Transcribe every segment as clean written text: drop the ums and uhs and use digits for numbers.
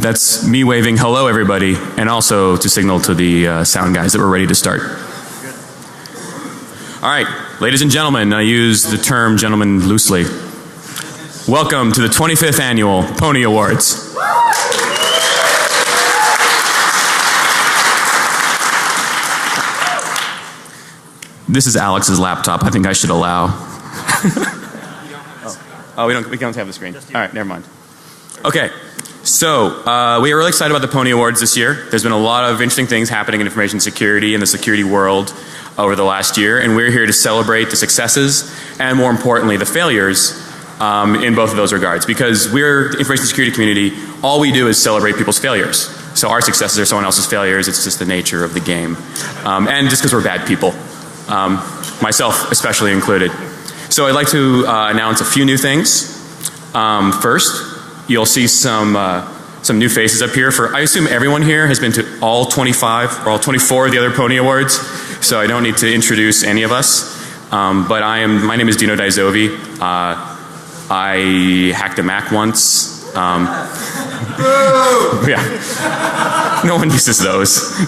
That's me waving hello everybody, and also to signal to the sound guys that we're ready to start. All right, ladies and gentlemen, I use the term gentlemen loosely. Welcome to the 25th annual Pwnie Awards. This is Alex's laptop. I think I should allow. We don't have the screen. All right, never mind. Okay, so we are really excited about the Pwnie Awards this year. There's been a lot of interesting things happening in information security and the security world over the last year, and we're here to celebrate the successes and, more importantly, the failures in both of those regards. Because we're the information security community, all we do is celebrate people's failures. So our successes are someone else's failures. It's just the nature of the game, and just because we're bad people. Myself especially included. So I'd like to announce a few new things. First, you'll see some new faces up here. I assume everyone here has been to all 25 or all 24 of the other Pwnie Awards, so I don't need to introduce any of us. But my name is Dino Daizovi. I hacked a Mac once. Yeah. No one uses those.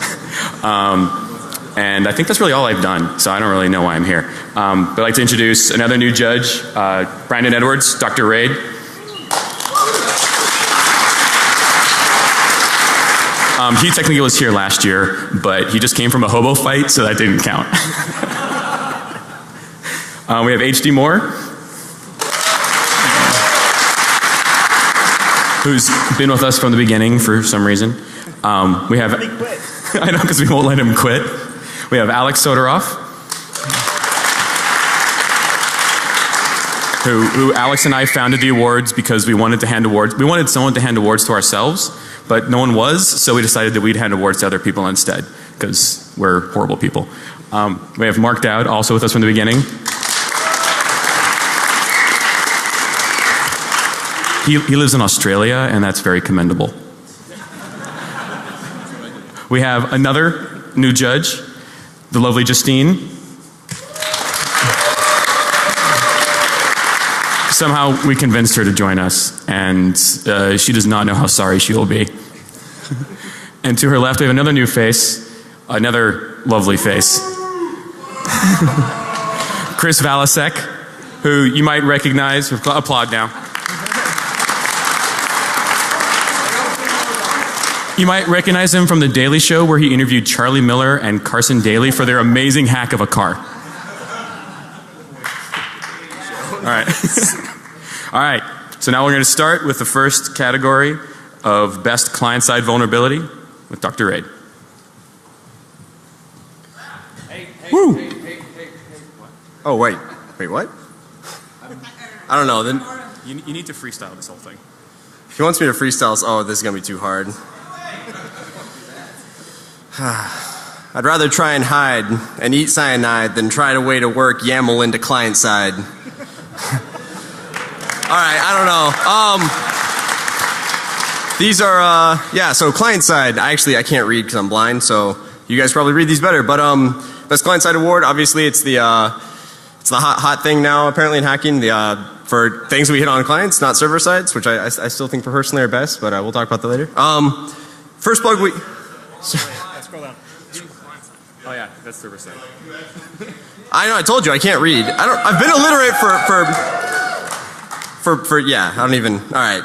And I think that's really all I've done, so I don't really know why I'm here. But I'd like to introduce another new judge, Brandon Edwards, Dr. Raid. He technically was here last year, but he just came from a hobo fight, so that didn't count. We have HD Moore, who's been with us from the beginning for some reason. We have, I know, because we won't let him quit. We have Alex Soderov, who Alex and I founded the awards because we wanted to hand awards. We wanted someone to hand awards to ourselves, but no one was, so we decided that we'd hand awards to other people instead, because we're horrible people. We have Mark Dowd, also with us from the beginning. He lives in Australia, and that's very commendable. We have another new judge, the lovely Justine. Somehow we convinced her to join us, and she does not know how sorry she will be. And to her left we have another new face, another lovely face. Chris Valasek, who you might recognize. Applaud now. You might recognize him from The Daily Show, where he interviewed Charlie Miller and Carson Daly for their amazing hack of a car. All right. All right. So now we're going to start with the first category of best client-side vulnerability with Dr. Raid. Woo! Hey. Oh, wait. Wait, what? I don't know. Then you need to freestyle this whole thing. if he wants me to freestyle, oh, this is going to be too hard. I'd rather try and hide and eat cyanide than try to way to work YAML into client side. Alright, I don't know. These are, yeah, so client side, I can't read because I'm blind, so you guys probably read these better. But best client side award, obviously it's the hot thing now apparently in hacking, for things we hit on clients, not server sides, which I still think personally are best, but we'll talk about that later. First bug we... Scroll down. Oh yeah, that's server side. I know, I told you, I can't read. I've been illiterate for yeah, I don't even, alright.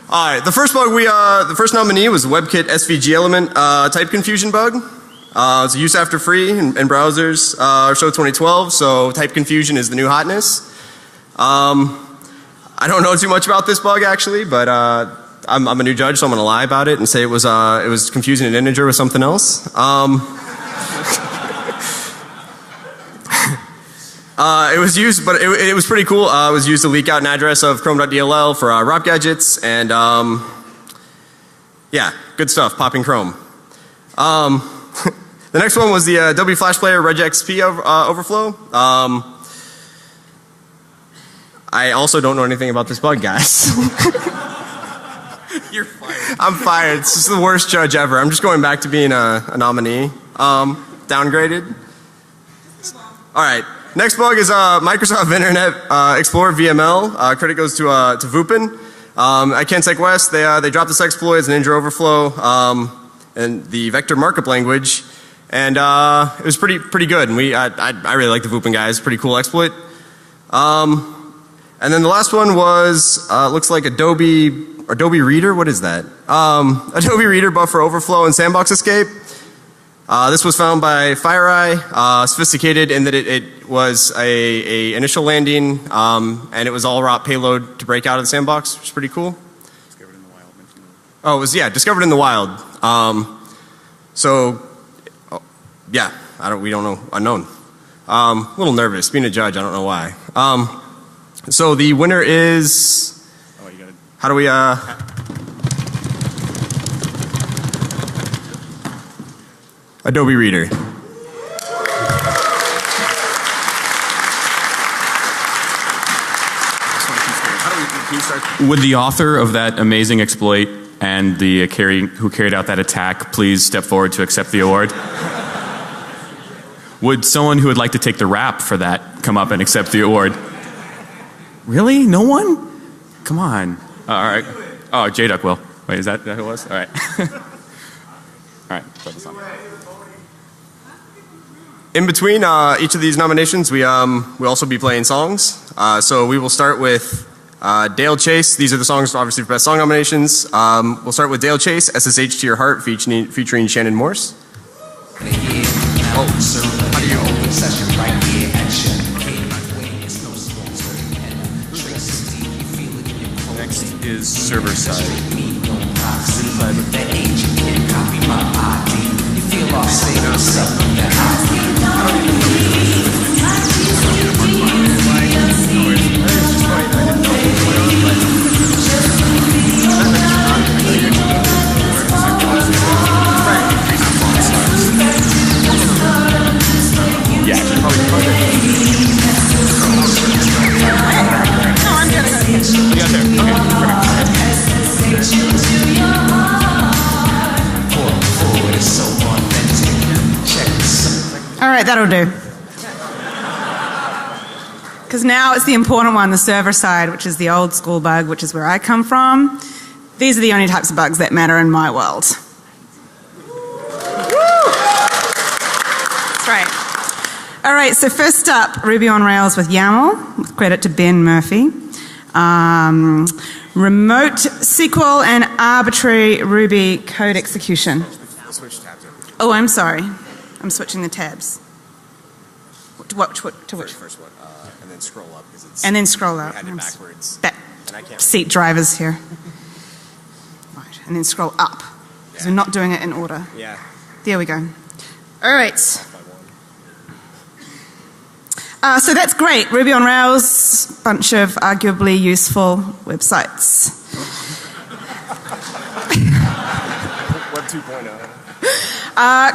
Alright, the first bug the first nominee was WebKit SVG element type confusion bug. It's a use after free in browsers, show 2012, so type confusion is the new hotness. I don't know too much about this bug actually, but I'm a new judge, so I'm going to lie about it and say it was confusing an integer with something else. It was used, but it was pretty cool. It was used to leak out an address of chrome.dll for ROP gadgets, and yeah, good stuff, popping Chrome. The next one was the Adobe Flash Player regXP overflow. I also don't know anything about this bug, guys. You're fired. I'm fired. This is the worst judge ever. I'm just going back to being a nominee. Downgraded. Alright. Next bug is Microsoft Internet Explorer VML. Credit goes to Vupin. At Kensec West, they dropped this exploit as an integer overflow and the vector markup language, and it was pretty good. And I really like the Voopin guys. Pretty cool exploit. And then the last one was looks like Adobe Reader. What is that? Adobe Reader buffer overflow and sandbox escape. This was found by FireEye, sophisticated in that it was a initial landing, and it was all raw payload to break out of the sandbox, which is pretty cool. Discovered in the wild. Oh, it was, yeah, discovered in the wild. We don't know, unknown. A little nervous, being a judge, I don't know why. So the winner is, how do we, Adobe Reader. Would the author of that amazing exploit and the who carried out that attack please step forward to accept the award? Would someone who would like to take the rap for that come up and accept the award? Really? No one? Come on. All right. Oh, J-Duck will. Wait, is that who it was? All right. All right. Throw this on. In between each of these nominations, we'll also be playing songs. So we will start with Dale Chase. These are the songs obviously for best song nominations. We'll start with Dale Chase, SSH to Your Heart, featuring Shannon Morse. Next is Server Side. All right, that'll do. Because now it's the important one, the server side, which is the old school bug, which is where I come from. These are the only types of bugs that matter in my world. That's right. All right, so first up, Ruby on Rails with YAML, with credit to Ben Murphy. Remote SQL and arbitrary Ruby code execution. Oh, I'm sorry. I'm switching the tabs. To which? First one, and then scroll up. And then scroll up. We had it backwards. Seat drivers here. Right, and then scroll up. Because we're not doing it in order. Yeah. There we go. All right. So that's great. Ruby on Rails, bunch of arguably useful websites. Web 2.0.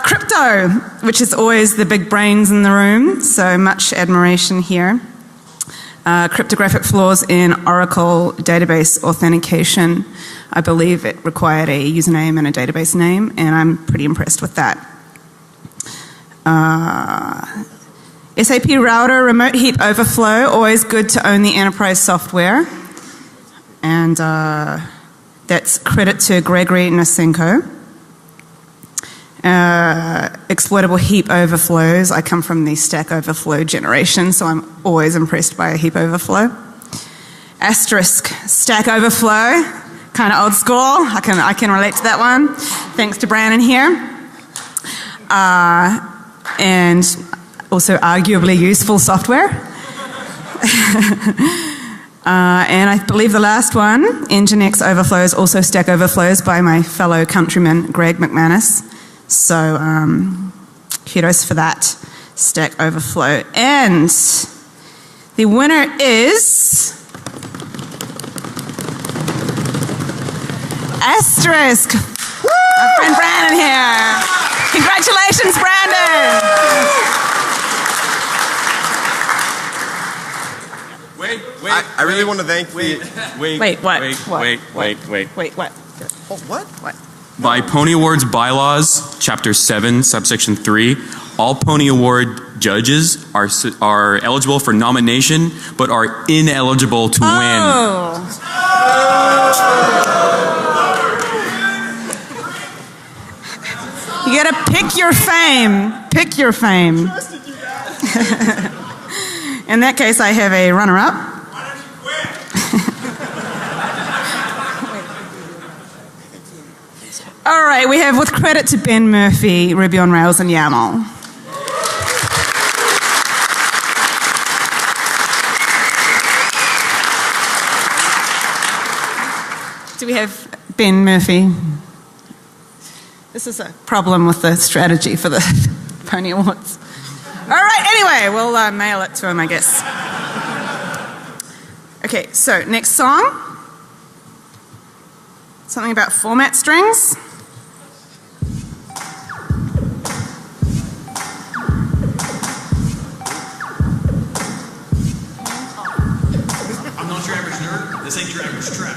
Crypto, which is always the big brains in the room, so much admiration here. Cryptographic flaws in Oracle database authentication. I believe it required a username and a database name, and I'm pretty impressed with that. SAP router, remote heap overflow, always good to own the enterprise software. And that's credit to Gregory Nasenko. Exploitable heap overflows. I come from the Stack Overflow generation, so I'm always impressed by a heap overflow. Asterisk, Stack Overflow, kind of old school. I can relate to that one. Thanks to Brandon here. And also arguably useful software. And I believe the last one, Nginx overflows, also Stack Overflows by my fellow countryman Greg McManus. So kudos for that, Stack Overflow. And the winner is Asterisk. Our friend Brandon here. Congratulations, Brandon. Wait. I really want to thank what? What? By Pwnie Award's bylaws, Chapter 7, Subsection 3, all Pwnie Award judges are eligible for nomination, but are ineligible to win. You gotta pick your fame. Pick your fame. In that case, I have a runner-up. Why don't you quit? All right, we have, with credit to Ben Murphy, Ruby on Rails and YAML. Do we have Ben Murphy? This is a problem with the strategy for the Pwnie Awards. All right, anyway, we'll mail it to him, I guess. Okay, so next song. Something about format strings. I'm not your average nerd. This ain't your average track.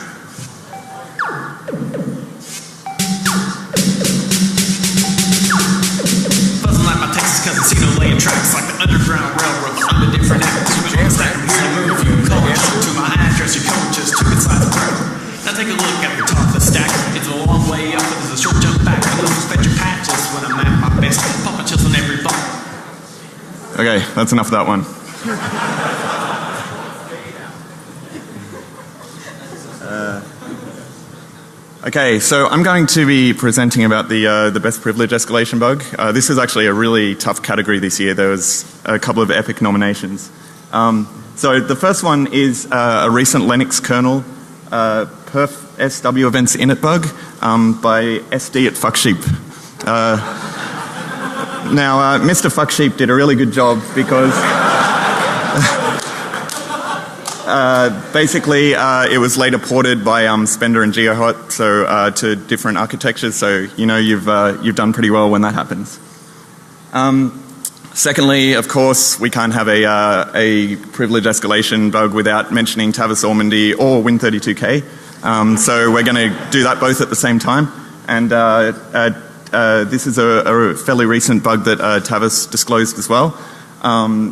Buzzing like my Texas cousin, laying tracks like the Underground Railroad. I'm a different act. Stack move. You call it to my address. Your code just took inside the crowd. Now take a look at the top of the stack. It's a long way up, but there's a short jump back. I love to spend your patches when I'm at my best. Popping chills on every bump. Okay, that's enough of that one. Okay, so I'm going to be presenting about the best privilege escalation bug. This is actually a really tough category this year. There was a couple of epic nominations. So the first one is a recent Linux kernel perf SW events init bug by SD at Fucksheep. Now, Mr. Fucksheep did a really good job because basically it was later ported by Spender and GeoHot to different architectures, so you know you've done pretty well when that happens. Secondly, of course, we can't have a privilege escalation bug without mentioning Tavis Ormandy or Win32k. So we're going to do that both at the same time. And this is a fairly recent bug that Tavis disclosed as well.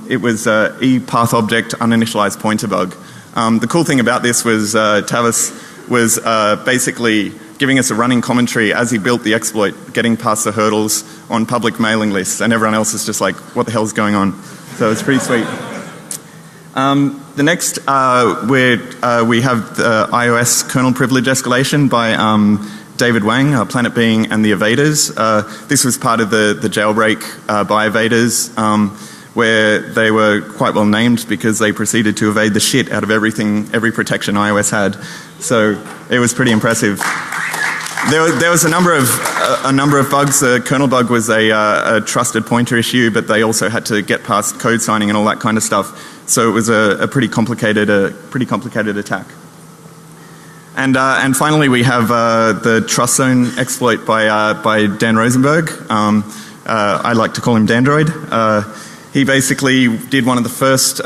It was ePath object uninitialized pointer bug. The cool thing about this was Tavis was basically giving us a running commentary as he built the exploit, getting past the hurdles on public mailing lists, and everyone else is just like, what the hell's going on? So it's pretty sweet. The next, we have the iOS kernel privilege escalation by David Wang, Planet Being and the Evaders. This was part of the jailbreak by Evaders, where they were quite well named because they proceeded to evade the shit out of every protection iOS had. So it was pretty impressive. There was a number of bugs. The kernel bug was a trusted pointer issue, but they also had to get past code signing and all that kind of stuff. So it was a pretty complicated attack. And finally, we have the trust zone exploit by Dan Rosenberg. I like to call him Dandroid. He basically did one of the first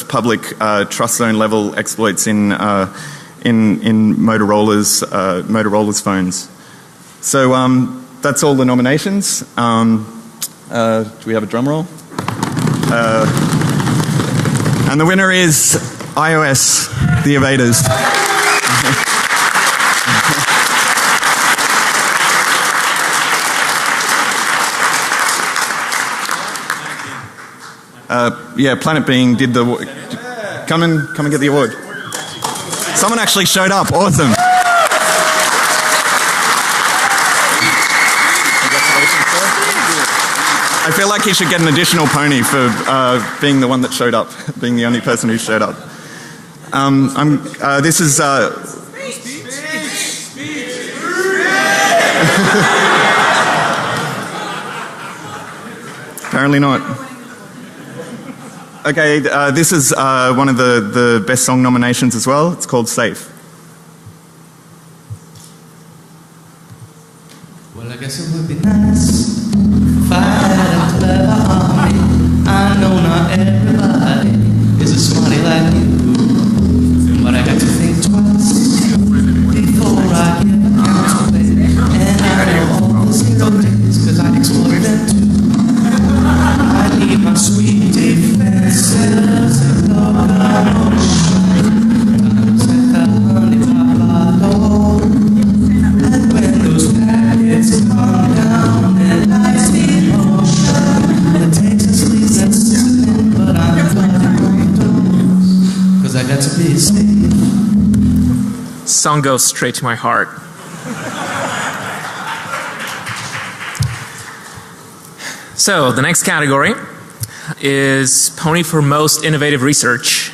public trust zone level exploits in Motorola's phones. So that's all the nominations. Do we have a drum roll? And the winner is iOS, the Evaders. Yeah, Planet Being did the. Come and get the award. Someone actually showed up. Awesome. I feel like he should get an additional pony for being the one that showed up, being the only person who showed up. This is. Apparently not. Okay, this is one of the best song nominations as well. It's called Safe. Well, I guess it would be nice if I had a clever army. I know not everybody is a smarty like you, but I got to think twice before I give a calculate. And I know all the zero days, cause I explored them too. I need my sweet defenses and locomotion. I'm set that honey pop. And when those packets come down song goes straight to my heart. So the next category is Pwnie for most innovative research.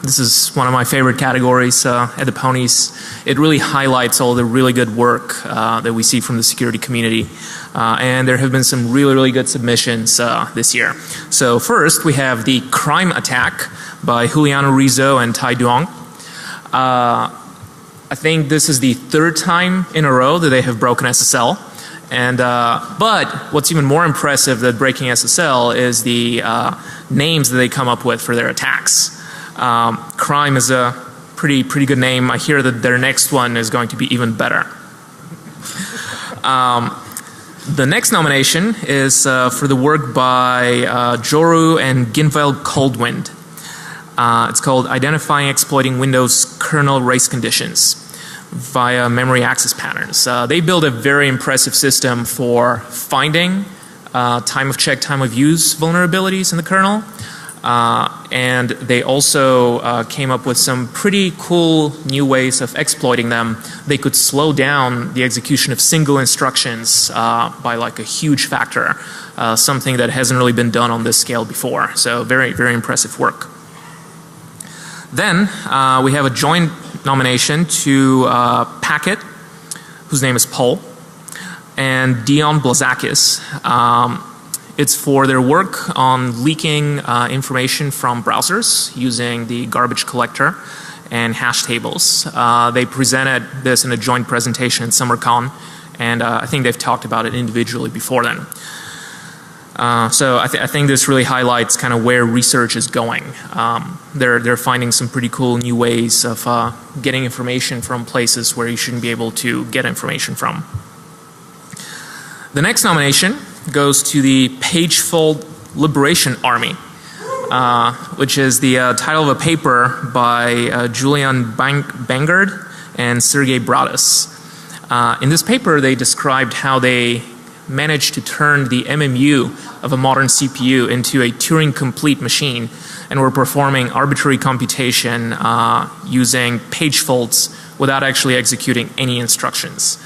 This is one of my favorite categories at the Pwnies. It really highlights all the really good work that we see from the security community. And there have been some really, really good submissions this year. So first we have the crime attack by Juliano Rizzo and Tai Duong. I think this is the third time in a row that they have broken SSL. And but what's even more impressive than breaking SSL is the names that they come up with for their attacks. Crime is a pretty good name. I hear that their next one is going to be even better. The next nomination is for the work by Joru and Ginveld Coldwind. It's called Identifying Exploiting Windows Kernel Race Conditions via Memory Access Patterns. They build a very impressive system for finding time of check, time of use vulnerabilities in the kernel. And they also came up with some pretty cool new ways of exploiting them. They could slow down the execution of single instructions by like a huge factor, something that hasn't really been done on this scale before. So very, very impressive work. Then we have a joint nomination to Packet, whose name is Paul, and Dion Blazakis. It's for their work on leaking information from browsers using the garbage collector and hash tables. They presented this in a joint presentation at SummerCon, and I think they've talked about it individually before then. So I think this really highlights kind of where research is going. They're finding some pretty cool new ways of getting information from places where you shouldn't be able to get information from. The next nomination goes to the Page Fault Liberation Army, which is the title of a paper by Julian Bangard and Sergey Bradas. In this paper they described how they managed to turn the MMU of a modern CPU into a Turing-complete machine and were performing arbitrary computation using page faults without actually executing any instructions.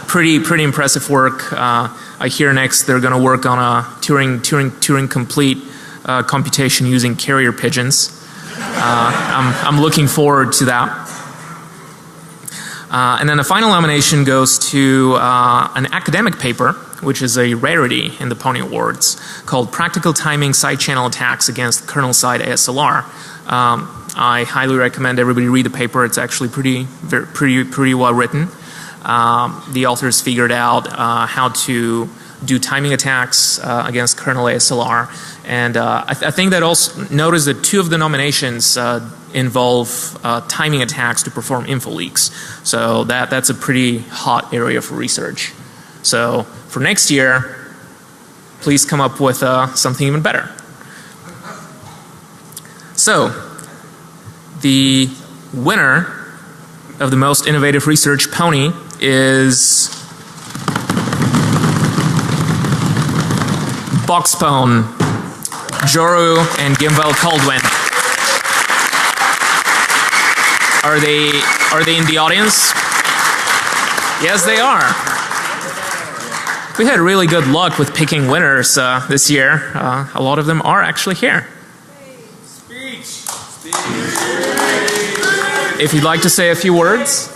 Pretty impressive work. I hear next they're going to work on a Turing-complete computation using carrier pigeons. I'm looking forward to that. And then the final nomination goes to an academic paper, which is a rarity in the Pwnie Awards, called Practical Timing Side Channel Attacks Against Kernel-Side ASLR. I highly recommend everybody read the paper. It's actually pretty well written. The authors figured out how to do timing attacks against kernel ASLR, and I think that also notice that 2 of the nominations involve timing attacks to perform info leaks. So that's a pretty hot area for research. So for next year, please come up with something even better. So the winner of the most innovative research Pwnie is Boxpone, Joru, and Ginveld Coldwind. Are they in the audience? Yes, they are. We had really good luck with picking winners this year. A lot of them are actually here. If you'd like to say a few words.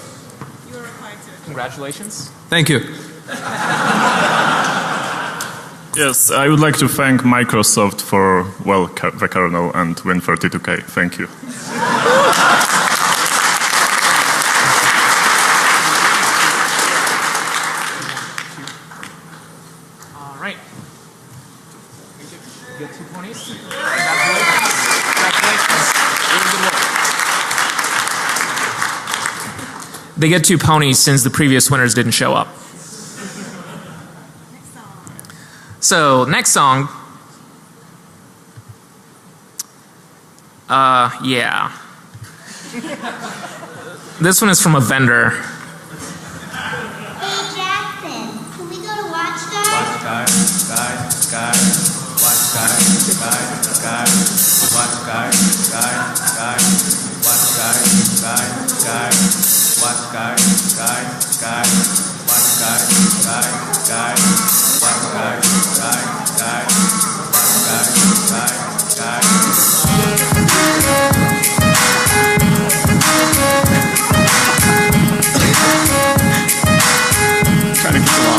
Congratulations. Thank you. Yes, I would like to thank Microsoft for, well, the kernel and Win32K. Thank you. All right. You get 2 Pwnies. Congratulations. They get 2 Pwnies since the previous winners didn't show up. So, next song. Yeah. This one is from a vendor. Hey Jackson, can we go to Watchdog? Watch guys. Trying to keep it on.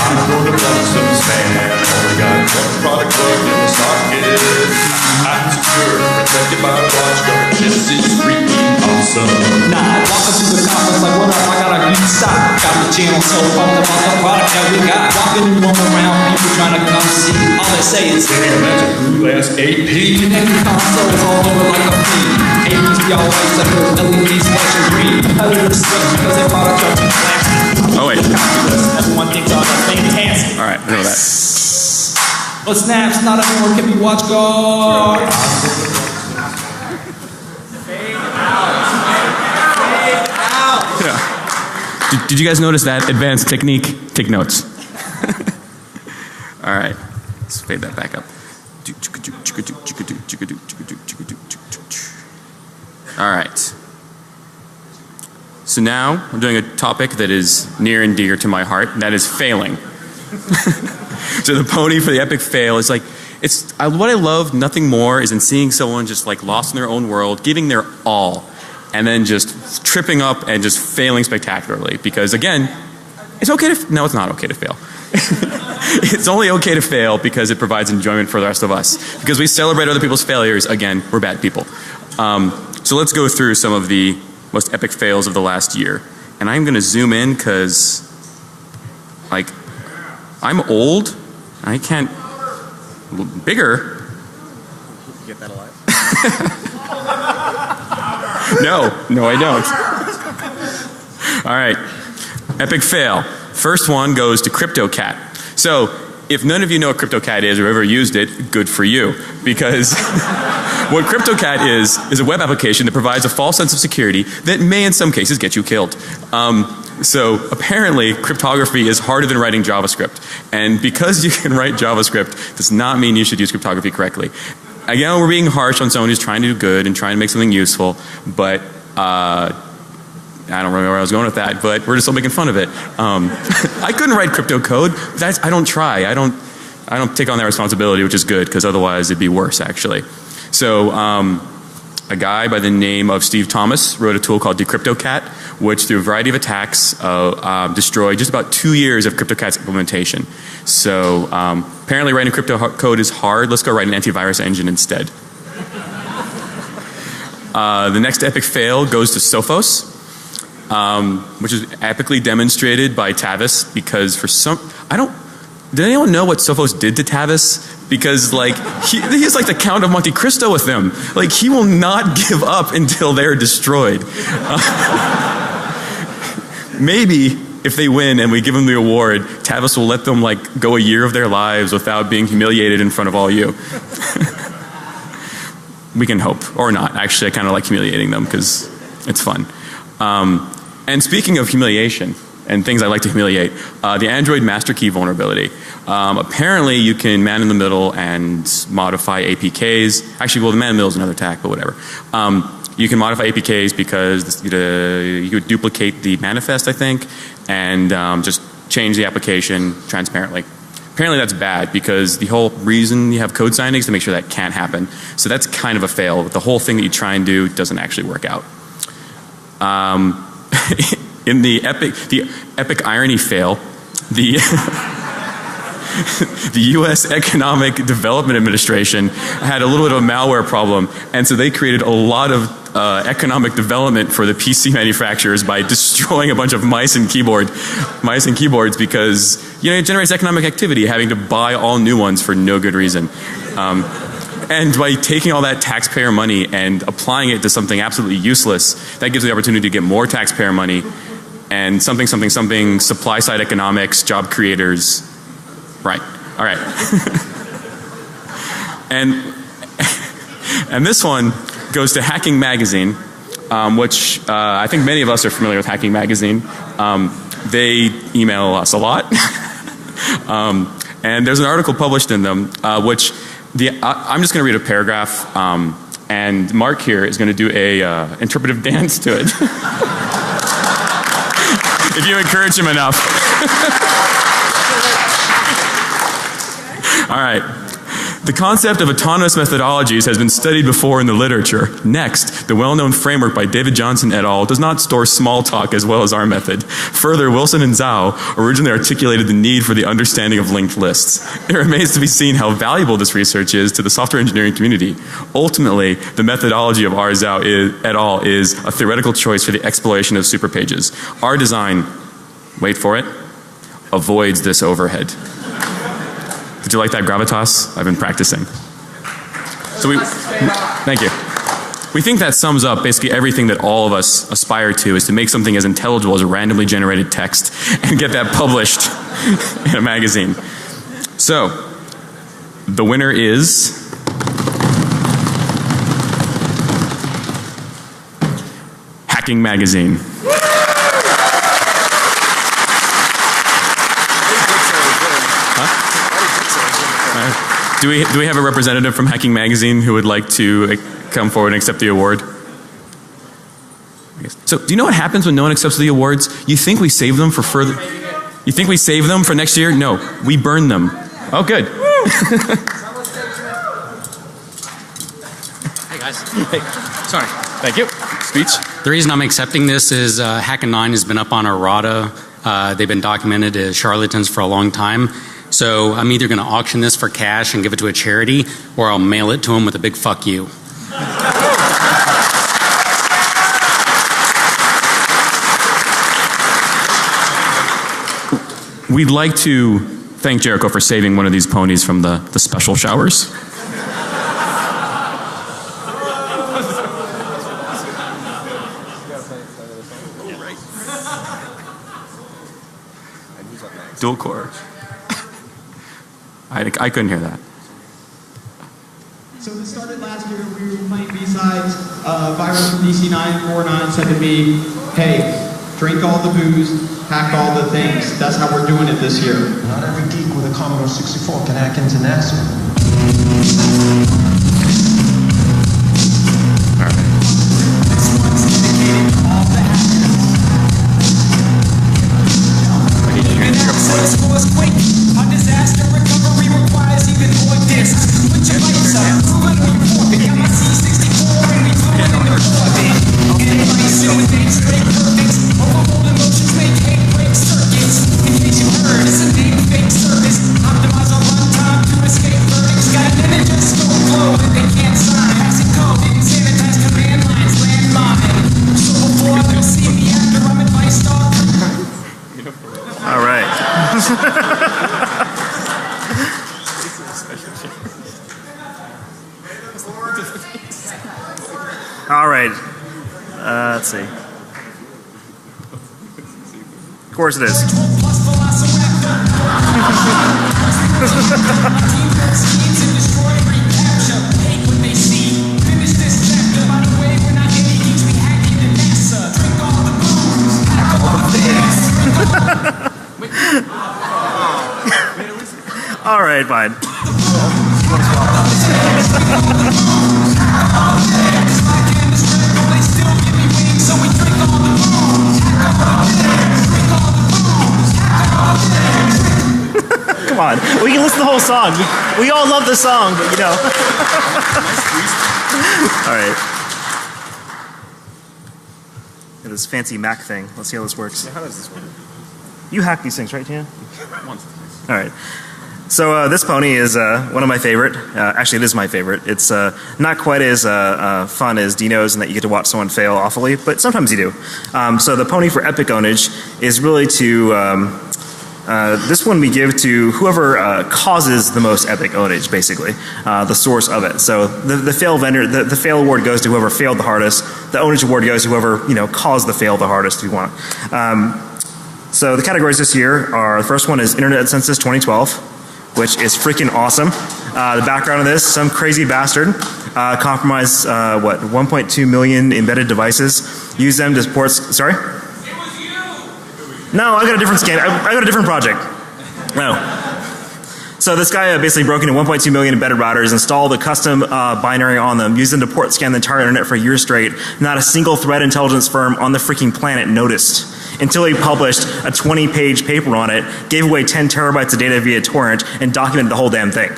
I'm gonna run some spam. Only got one product plugged in the socket. I'm secure, protected by a watchdog. This is freaking awesome. Nah, walking through the conference like, what up? I got a new stock. Got the channel so pumped about the product that we got. Walking and roaming around, people trying to come see. All they say is, Damn, that's a cool ass AP. connected consoles all over like a fiend. APT always like those LEDs flashing green. Editors switch because their products are too flashy. Oh wait. That's one thing called a fantastic. All right, I know that. But snaps, not everyone can be watch guard. Yeah. Did you guys notice that advanced technique? Take notes. All right, let's fade that back up. All right. So now I'm doing a topic that is near and dear to my heart, and that is failing. So the Pwnie for the epic fail is like, what I love nothing more is in seeing someone just like lost in their own world, giving their all, and then just tripping up and just failing spectacularly. Because again, it's okay to, no, it's not okay to fail. It's only okay to fail because it provides enjoyment for the rest of us. Because we celebrate other people's failures, again, we're bad people. So let's go through some of the most epic fails of the last year. And I'm going to zoom in because, like, I'm old. I can't. Bigger. You get that alive? No, I don't. All right. Epic fail. First one goes to CryptoCat. So, if none of you know what CryptoCat is or ever used it, good for you. Because what CryptoCat is a web application that provides a false sense of security that may in some cases get you killed. So apparently cryptography is harder than writing JavaScript. And because you can write JavaScript does not mean you should use cryptography correctly. Again, we're being harsh on someone who's trying to do good and trying to make something useful, but I don't remember where I was going with that, but we're just still making fun of it. I couldn't write crypto code. I don't try. I don't take on that responsibility, which is good because otherwise it'd be worse actually. So a guy by the name of Steve Thomas wrote a tool called DecryptoCat, which through a variety of attacks destroyed just about 2 years of CryptoCat's implementation. So apparently writing crypto code is hard. Let's go write an antivirus engine instead. The next epic fail goes to Sophos, which is epically demonstrated by Tavis because for some, did anyone know what Sophos did to Tavis? Because like, he's like the Count of Monte Cristo with them. Like he will not give up until they're destroyed. Maybe if they win and we give them the award, Tavis will let them like go a year of their lives without being humiliated in front of all you. We can hope, or not. Actually, I kind of like humiliating them because it's fun. And speaking of humiliation and things I like to humiliate, the Android master key vulnerability. Apparently you can man in the middle and modify APKs. Actually, well, the man in the middle is another attack, but whatever. You can modify APKs because you could duplicate the manifest, I think, and just change the application transparently. Apparently that's bad because the whole reason you have code signing is to make sure that can't happen. So that's kind of a fail. The whole thing that you try and do doesn't actually work out. In the epic irony fail, the the U.S. Economic Development Administration had a little bit of a malware problem, and so they created a lot of economic development for the PC manufacturers by destroying a bunch of mice and keyboards because it generates economic activity having to buy all new ones for no good reason. And by taking all that taxpayer money and applying it to something absolutely useless, that gives the opportunity to get more taxpayer money and something supply side economics, job creators. Right. All right. and this one goes to Hacking Magazine, which I think many of us are familiar with Hacking Magazine. They email us a lot. And there's an article published in them which I'm just going to read a paragraph and Mark here is going to do a interpretive dance to it. If you encourage him enough. All right. The concept of autonomous methodologies has been studied before in the literature. Next, the well-known framework by David Johnson et al. Does not store small talk as well as our method. Further, Wilson and Zhao originally articulated the need for the understanding of linked lists. It remains to be seen how valuable this research is to the software engineering community. Ultimately, the methodology of R. Zhao et al. Is a theoretical choice for the exploration of superpages. Our design, wait for it, avoids this overhead. Did you like that gravitas? I've been practicing. So thank you. We think that sums up basically everything that all of us aspire to, is to make something as intelligible as a randomly generated text and get that published in a magazine. So, the winner is Hacking Magazine. Do we have a representative from Hacking Magazine who would like to come forward and accept the award? So, do you know what happens when no one accepts the awards? You think we save them for further? You think we save them for next year? No, we burn them. Oh, good. Hey guys. Hey, sorry. Thank you. Speech. The reason I'm accepting this is Hackin9 has been up on Errata. They've been documented as charlatans for a long time. So I'm either going to auction this for cash and give it to a charity, or I'll mail it to them with a big fuck you. We'd like to thank Jericho for saving one of these ponies from the special showers. Dual core. I couldn't hear that. So this started last year. We were playing B-sides. Virus from DC949 said to me, hey, drink all the booze, hack all the things. That's how we're doing it this year. Not every geek with a Commodore 64 can hack into NASA. All right. Let's see. Of course it is. All right, fine. Come on, we can listen to the whole song. We all love the song, but you know. All right. Look at this fancy Mac thing. Let's see how this works. How does this work? You hack these things, right, Tina? Once. All right. So this pony is one of my favorite. Actually, it is my favorite. It's not quite as fun as Dino's in that you get to watch someone fail awfully, but sometimes you do. So the pony for epic ownage is really to this one we give to whoever causes the most epic ownage, basically, the source of it. So the fail vendor, the fail award goes to whoever failed the hardest. The ownage award goes to whoever caused the fail the hardest. If you want. So the categories this year are: the first one is Internet Census 2012, which is freaking awesome. The background of this: some crazy bastard compromised 1.2 million embedded devices, used them to support. Sorry. No, I got a different scan. I got a different project. No. So this guy basically broke into 1.2 million embedded routers, installed a custom binary on them, used them to port scan the entire internet for a year straight. Not a single threat intelligence firm on the freaking planet noticed. Until he published a 20-page paper on it, gave away 10 terabytes of data via torrent, and documented the whole damn thing.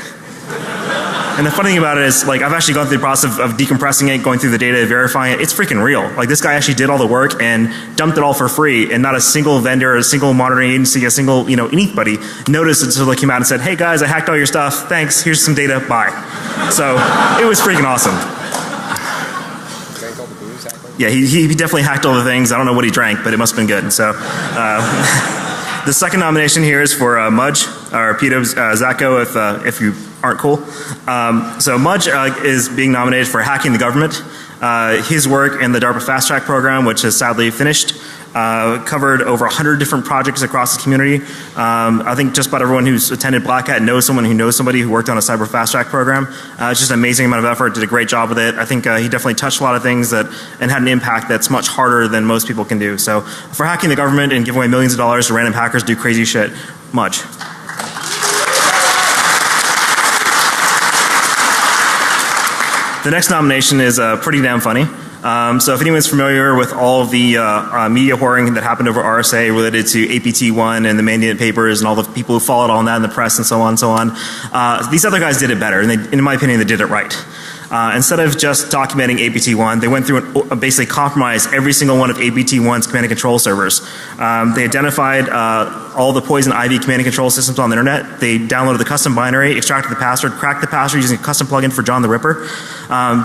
And the funny thing about it is, like, I've actually gone through the process of decompressing it, going through the data, verifying it. It's freaking real. Like, this guy actually did all the work and dumped it all for free, and not a single vendor, a single monitoring agency, a single, anybody noticed until they came out and said, hey guys, I hacked all your stuff. Thanks. Here's some data. Bye. So it was freaking awesome. Yeah, he definitely hacked all the things. I don't know what he drank, but it must have been good. So the second nomination here is for Mudge, or Peter Zacco, if you aren't cool. So Mudge is being nominated for hacking the government. His work in the DARPA Fast Track program, which is sadly finished, covered over 100 different projects across the community. I think just about everyone who's attended BlackHat knows someone who knows somebody who worked on a cyber fast track program. It's just an amazing amount of effort, did a great job with it. I think he definitely touched a lot of things and had an impact that's much harder than most people can do. So for hacking the government and giving away millions of dollars to random hackers do crazy shit, Mudge. The next nomination is pretty damn funny. So if anyone's familiar with all of the media whoring that happened over RSA related to APT1 and the Mandiant papers and all the people who followed on that in the press and so on and so on, these other guys did it better, and in my opinion they did it right. Instead of just documenting APT1, they went through and basically compromised every single one of APT1's command and control servers. They identified all the poison ivy command and control systems on the internet. They downloaded the custom binary, extracted the password, cracked the password using a custom plugin for John the Ripper.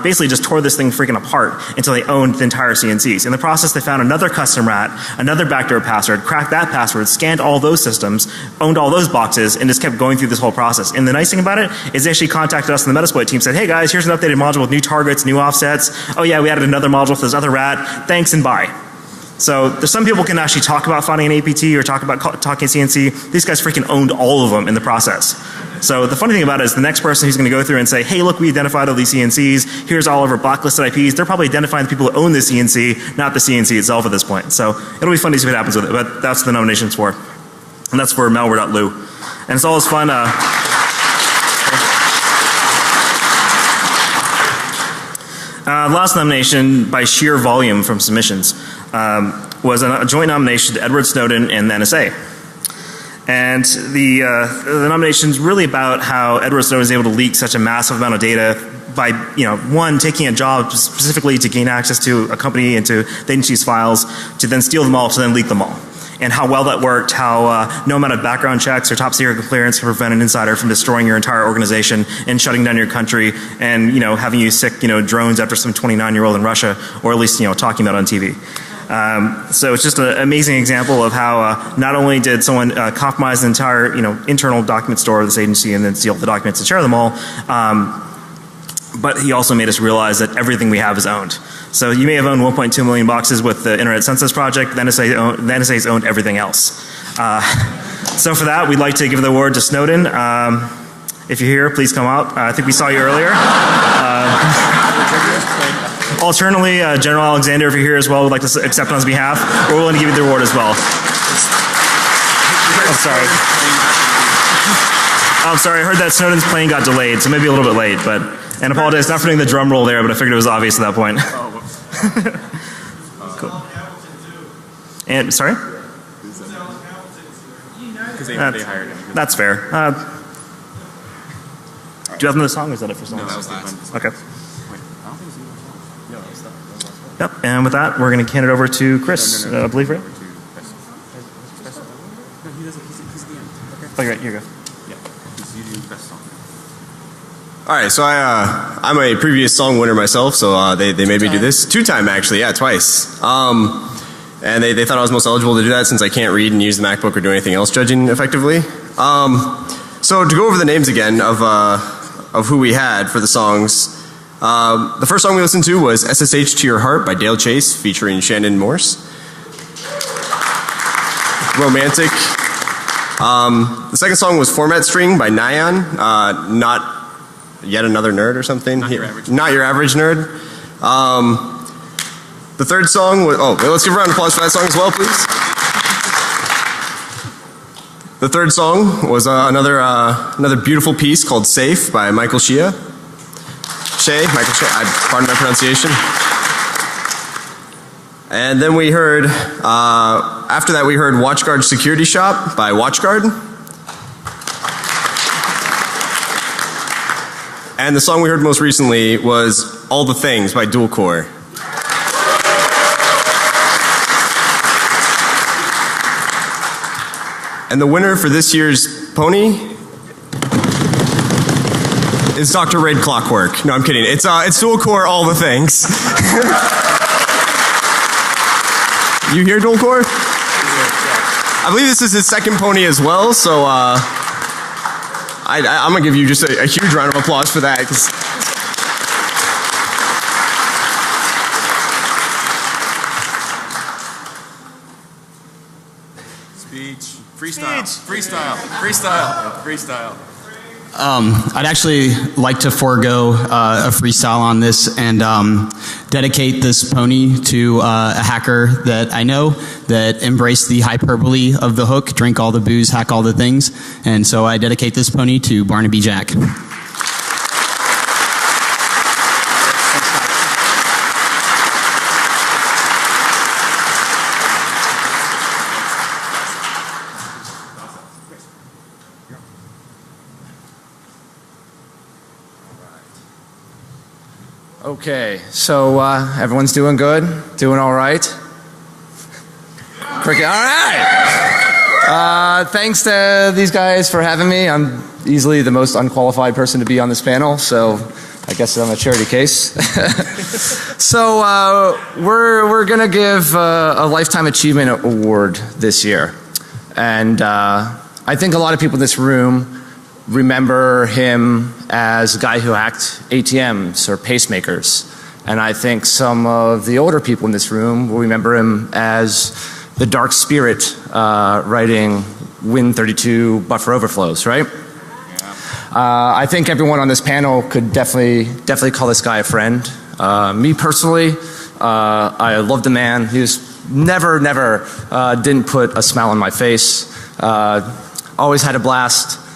Basically just tore this thing freaking apart until they owned the entire CNCs. In the process they found another custom rat, another backdoor password, cracked that password, scanned all those systems, owned all those boxes, and just kept going through this whole process. And the nice thing about it is they actually contacted us in the Metasploit team, said, hey guys, here's an updated module with new targets, new offsets. Oh yeah, we added another module for this other rat. Thanks and bye. So there's some people can actually talk about finding an APT or talk about talking CNC. These guys freaking owned all of them in the process. So the funny thing about it is the next person who's going to go through and say, hey look, we identified all these CNCs, here's all of our blacklisted IPs, they're probably identifying the people who own the CNC, not the CNC itself at this point. So it'll be fun to see what happens with it, but that's what the nomination's for. And that's for malware.lu. And it's always fun. Last nomination by sheer volume from submissions was a joint nomination to Edward Snowden and the NSA. And the nomination is really about how Edward Snowden is able to leak such a massive amount of data by, one, taking a job specifically to gain access to a company and to the agency's files, to then steal them all, to then leak them all. And how well that worked, how no amount of background checks or top secret clearance can prevent an insider from destroying your entire organization and shutting down your country and, having you sick, drones after some 29-year-old in Russia, or at least, talking about it on TV. So it's just an amazing example of how not only did someone compromise the entire, internal document store of this agency and then steal the documents and share them all, but he also made us realize that everything we have is owned. So you may have owned 1.2 million boxes with the Internet Census Project, the NSA's owned everything else. So for that, we'd like to give the award to Snowden. If you're here, please come out. I think we saw you earlier. Alternatively, General Alexander, if you're here as well, would like to accept on his behalf. We're willing to give you the award as well. Oh, sorry. I'm sorry, I heard that Snowden's plane got delayed, so maybe a little bit late, and apologize not for doing the drum roll there, but I figured it was obvious at that point. Cool. And, sorry? They hired him. That's fair. Do you have another song, or is that it for songs? No, that was last. Okay. Yep, and with that, we're going to hand it over to Chris, I believe, right? Oh, you're right, here you go. Alright, so I'm a previous song winner myself, so they made me do this. 2-time actually, yeah, twice. And they thought I was most eligible to do that since I can't read and use the MacBook or do anything else judging effectively. So to go over the names again of who we had for the songs. The first song we listened to was SSH to Your Heart by Dale Chase featuring Shannon Morse. Romantic. The second song was Format String by Nyan. Not Yet Another Nerd or something. Not Your Average Nerd. The third song was, let's give a round of applause for that song as well, please. The third song was another beautiful piece called Safe by Michael Shea. Michael Shea, pardon my pronunciation. And then we heard, after that we heard WatchGuard Security Shop by WatchGuard. And the song we heard most recently was All the Things by Dual Core. And the winner for this year's Pwnie is Dr. Raid Clockwork. No, I'm kidding. It's Dual Core All the Things. You hear Dual Core? I believe this is his second Pwnie as well, so I'm going to give you just a huge round of applause for that. Speech. Freestyle. I'd actually like to forego a freestyle on this and dedicate this Pwnie to a hacker that I know that embraced the hyperbole of the hook, drink all the booze, hack all the things. And so I dedicate this Pwnie to Barnaby Jack. Okay, so everyone's doing good? Doing all right? Cricket, all right! Thanks to these guys for having me. I'm easily the most unqualified person to be on this panel, so I guess I'm a charity case. So we're going to give a Lifetime Achievement Award this year. And I think a lot of people in this room remember him as a guy who hacked ATMs or pacemakers. And I think some of the older people in this room will remember him as the dark spirit writing Win32 buffer overflows, right? I think everyone on this panel could definitely call this guy a friend. Me personally, I love the man. He was never didn't put a smile on my face. Always had a blast.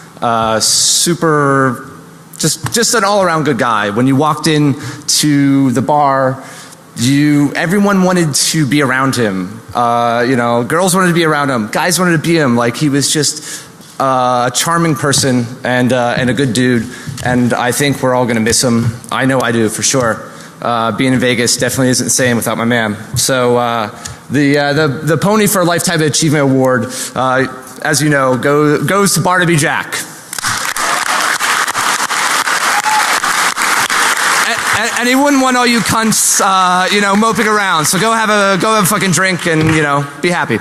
Super, just an all-around good guy. When you walked in to the bar, everyone wanted to be around him. You know, girls wanted to be around him. Guys wanted to be him. Like, he was just a charming person and a good dude. And I think we're all going to miss him. I know I do for sure. Being in Vegas definitely isn't the same without my man. So the Pwnie for Lifetime Achievement Award, as you know, goes to Barnaby Jack. And he wouldn't want all you cunts, you know, moping around. So go have a fucking drink and, you know, be happy.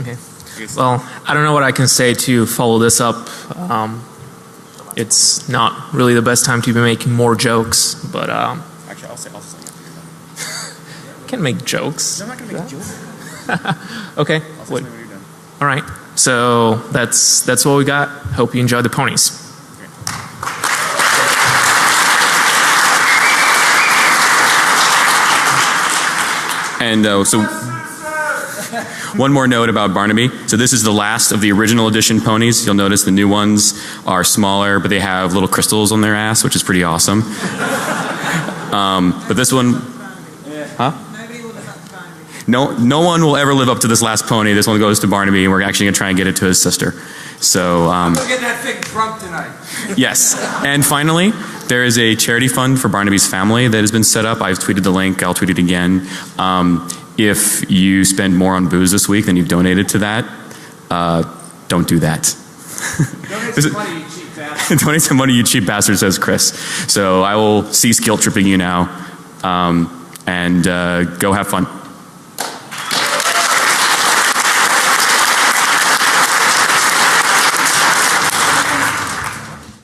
Okay. Well, I don't know what I can say to follow this up. It's not really the best time to be making more jokes, but Actually, I'll say can't make jokes. I'm not going to make a joke. Okay. I'll say when you're done. All right. So that's what we got. Hope you enjoyed the ponies. And so one more note about Barnaby. So this is the last of the original edition ponies. You'll notice the new ones are smaller, but they have little crystals on their ass, which is pretty awesome. But this one, huh? No one will ever live up to this last pony. This one goes to Barnaby, and we're actually going to try and get it to his sister. So I'm going to get that thing drunk tonight. Yes. And finally, there is a charity fund for Barnaby's family that has been set up. I've tweeted the link. I'll tweet it again. If you spend more on booze this week than you've donated to that, don't do that. Donate some money, you cheap bastard. Donate some money, you cheap bastard, says Chris. So I will cease guilt tripping you now, and go have fun.